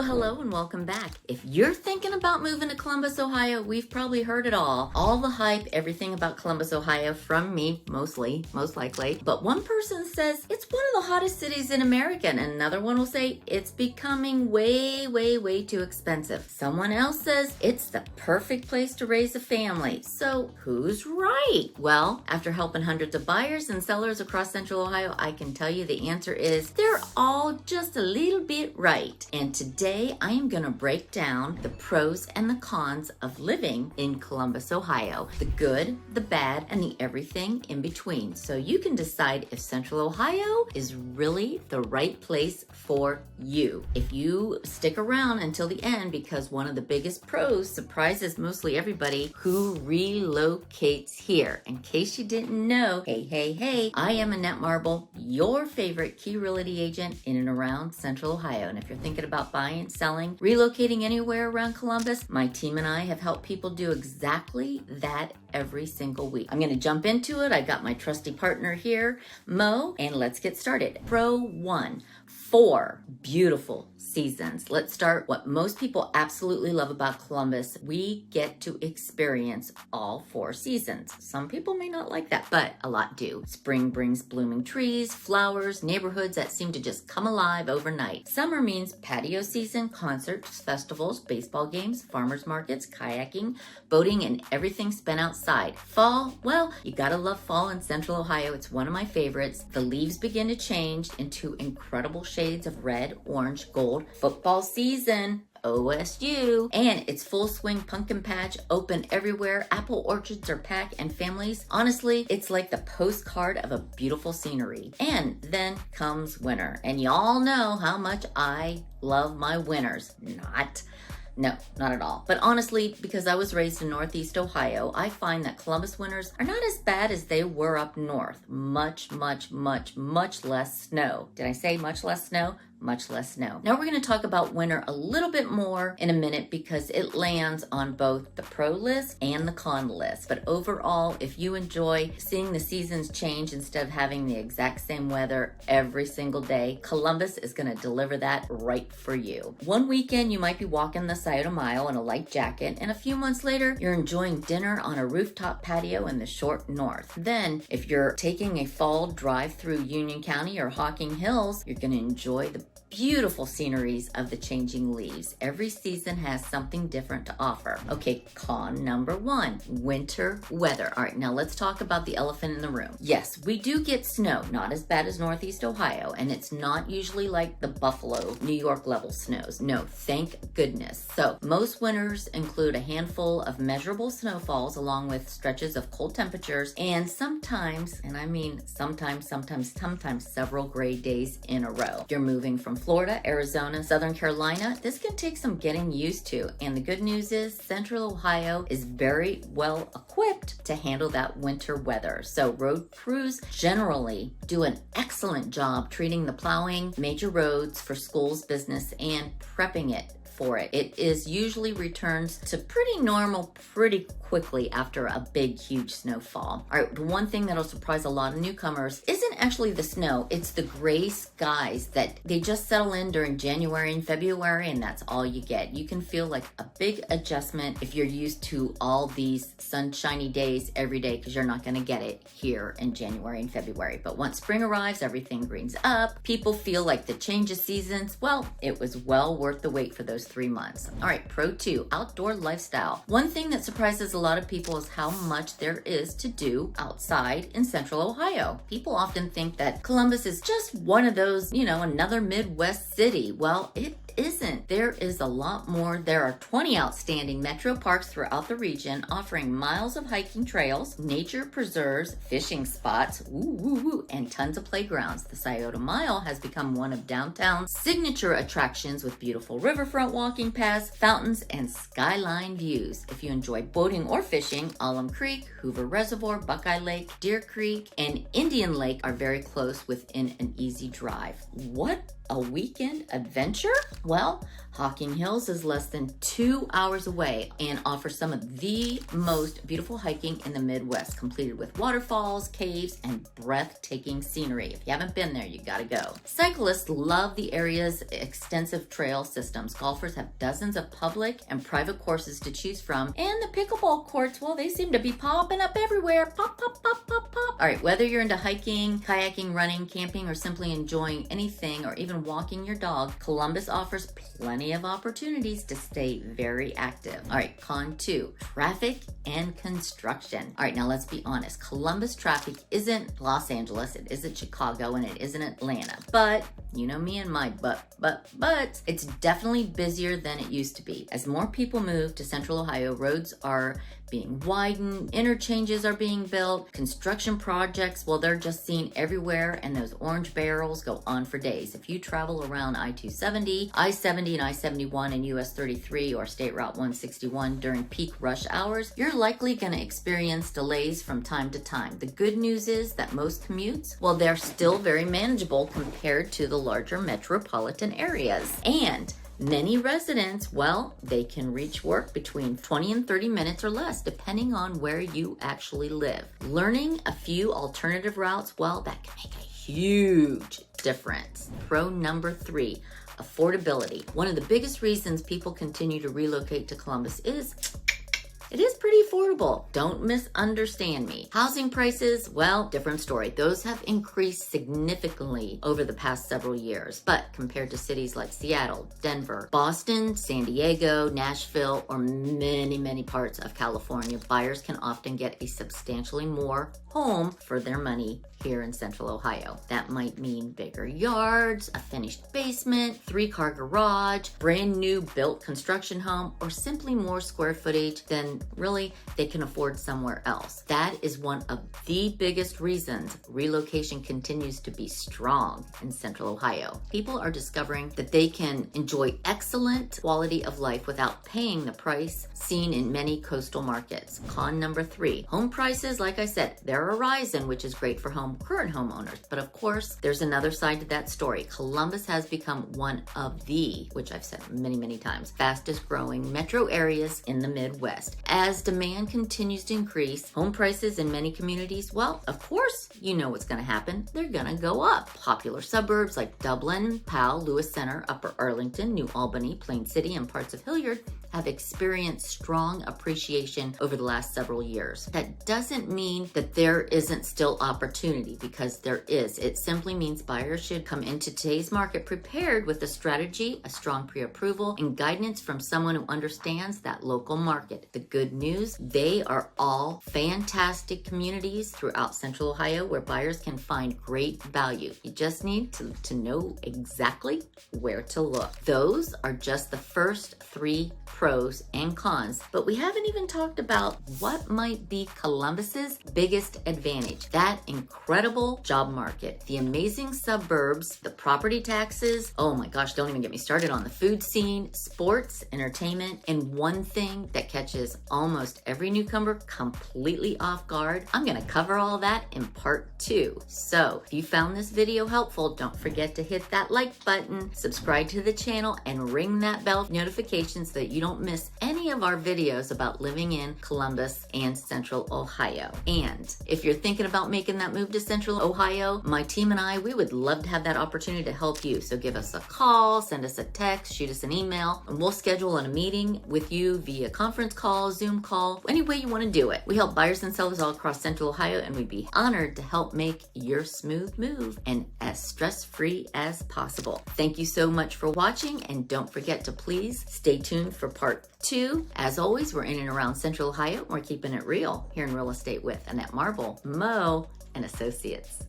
Hello, and welcome back. If you're thinking about moving to Columbus, Ohio, we've probably heard it all. All the hype, everything about Columbus, Ohio from me, most likely. But one person says it's one of the hottest cities in America, and another one will say it's becoming way too expensive. Someone else says it's the perfect place to raise a family. So who's right? Well, after helping hundreds of buyers and sellers across Central Ohio, I can tell you the answer is they're all just a little bit right. And today I am going to break down the pros and the cons of living in Columbus, Ohio, the good, the bad, and the everything in between. So you can decide if Central Ohio is really the right place for you. If you stick around until the end, because one of the biggest pros surprises mostly everybody who relocates here. In case you didn't know, hey, I am Annette Marble, your favorite key realty agent in and around Central Ohio. And if you're thinking about buying, selling, relocating anywhere around Columbus, my team and I have helped people do exactly that every single week. I'm going to jump into it. I got my trusty partner here, Mo, and let's get started. Pro 1, 4 beautiful seasons. Let's start what most people absolutely love about Columbus. We get to experience all 4 seasons. Some people may not like that, but a lot do. Spring brings blooming trees, flowers, neighborhoods that seem to just come alive overnight. Summer means patio season, concerts, festivals, baseball games, farmers markets, kayaking, boating, and everything spent outside. Fall, well, you gotta love fall in Central Ohio. It's one of my favorites. The leaves begin to change into incredible shades of red, orange, gold. Football season, OSU, and it's full swing pumpkin patch, open everywhere. Apple orchards are packed, and families, honestly, it's like the postcard of a beautiful scenery. And then comes winter, and y'all know how much I love my winters. No, not at all. But honestly, because I was raised in Northeast Ohio, I find that Columbus winters are not as bad as they were up north. Much less snow. Did I say much less snow? Much less snow. Now we're going to talk about winter a little bit more in a minute because it lands on both the pro list and the con list. But overall, if you enjoy seeing the seasons change instead of having the exact same weather every single day, Columbus is going to deliver that right for you. One weekend, you might be walking the Scioto Mile in a light jacket, and a few months later, you're enjoying dinner on a rooftop patio in the short north. Then, if you're taking a fall drive through Union County or Hocking Hills, you're going to enjoy the beautiful sceneries of the changing leaves. Every season has something different to offer. Okay, con number 1, winter weather. All right, now let's talk about the elephant in the room. Yes, we do get snow, not as bad as Northeast Ohio, and it's not usually like the Buffalo, New York level snows. No, thank goodness. So most winters include a handful of measurable snowfalls along with stretches of cold temperatures and sometimes, and I mean sometimes several gray days in a row. You're moving from Florida, Arizona, Southern Carolina, this can take some getting used to. And the good news is Central Ohio is very well equipped to handle that winter weather. So road crews generally do an excellent job treating the plowing major roads for schools, business, and prepping it for it. It is usually returns to pretty normal pretty quickly after a big, huge snowfall. All right, the one thing that'll surprise a lot of newcomers isn't actually the snow, it's the gray skies that they just settle in during January and February, and that's all you get. You can feel like a big adjustment if you're used to all these sunshiny days every day, because you're not gonna get it here in January and February. But once spring arrives, everything greens up. People feel like the change of seasons, well, it was well worth the wait for those 3 months. All right, pro 2, outdoor lifestyle. One thing that surprises a lot of people is how much there is to do outside in Central Ohio. People often think that Columbus is just one of those, another Midwest city. Well, it isn't. There is a lot more. There are 20 outstanding metro parks throughout the region offering miles of hiking trails, nature preserves, fishing spots, and tons of playgrounds. The Scioto Mile has become one of downtown's signature attractions with beautiful riverfront walking paths, fountains, and skyline views. If you enjoy boating or fishing, Alum Creek, Hoover Reservoir, Buckeye Lake, Deer Creek, and Indian Lake are very close within an easy drive. What a weekend adventure? Well, Hocking Hills is less than 2 hours away and offers some of the most beautiful hiking in the Midwest, completed with waterfalls, caves, and breathtaking scenery. If you haven't been there, you gotta go. Cyclists love the area's extensive trail systems. Golfers golfers have dozens of public and private courses to choose from, and the pickleball courts, well, they seem to be popping up everywhere. Pop, pop, pop, pop, pop. All right, whether you're into hiking, kayaking, running, camping, or simply enjoying anything or even walking your dog, Columbus offers plenty of opportunities to stay very active. All right, con 2, traffic and construction. All right, now let's be honest. Columbus traffic isn't Los Angeles, it isn't Chicago, and it isn't Atlanta. But you know me and my but it's definitely busier than it used to be. As more people move to Central Ohio, roads are being widened, interchanges are being built, construction projects, well, they're just seen everywhere, and those orange barrels go on for days. If you travel around I-270, I-70 and I-71 and US 33 or State Route 161 during peak rush hours, you're likely going to experience delays from time to time. The good news is that most commutes, well, they're still very manageable compared to the larger metropolitan areas. And many residents, well, they can reach work between 20 and 30 minutes or less, depending on where you actually live. Learning a few alternative routes, well, that can make a huge difference. Pro number 3, affordability. One of the biggest reasons people continue to relocate to Columbus is it is pretty affordable. Don't misunderstand me. Housing prices, well, different story. Those have increased significantly over the past several years. But compared to cities like Seattle, Denver, Boston, San Diego, Nashville, or many parts of California, buyers can often get a substantially more home for their money here in Central Ohio. That might mean bigger yards, a finished basement, 3-car garage, brand new built construction home, or simply more square footage than really they can afford somewhere else. That is one of the biggest reasons relocation continues to be strong in Central Ohio. People are discovering that they can enjoy excellent quality of life without paying the price seen in many coastal markets. Con number 3, home prices, like I said, they're a rising, which is great for current homeowners. But of course, there's another side to that story. Columbus has become one of the, which I've said many times, fastest growing metro areas in the Midwest. As demand continues to increase, home prices in many communities, well, of course, you know what's going to happen. They're going to go up. Popular suburbs like Dublin, Powell, Lewis Center, Upper Arlington, New Albany, Plain City, and parts of Hilliard have experienced strong appreciation over the last several years. That doesn't mean that there isn't still opportunity, because there is. It simply means buyers should come into today's market prepared with a strategy, a strong pre-approval, and guidance from someone who understands that local market. The good news, they are all fantastic communities throughout Central Ohio where buyers can find great value. You just need to know exactly where to look. Those are just the first 3 pros and cons, but we haven't even talked about what might be Columbus's biggest advantage. That incredible job market, the amazing suburbs, the property taxes, oh my gosh, don't even get me started on the food scene, sports, entertainment, and one thing that catches almost every newcomer completely off guard. I'm gonna cover all that in part 2. So if you found this video helpful, don't forget to hit that like button, subscribe to the channel, and ring that bell notification so that you don't miss any of our videos about living in Columbus and Central Ohio. And if you're thinking about making that move to Central Ohio, my team and I, we would love to have that opportunity to help you. So give us a call, send us a text, shoot us an email, and we'll schedule a meeting with you via conference call, Zoom call, any way you want to do it. We help buyers and sellers all across Central Ohio, and we'd be honored to help make your smooth move and as stress-free as possible. Thank you so much for watching, and don't forget to please stay tuned for part 2. As always, we're in and around Central Ohio. We're keeping it real here in real estate with Annette Marble, Mo and Associates.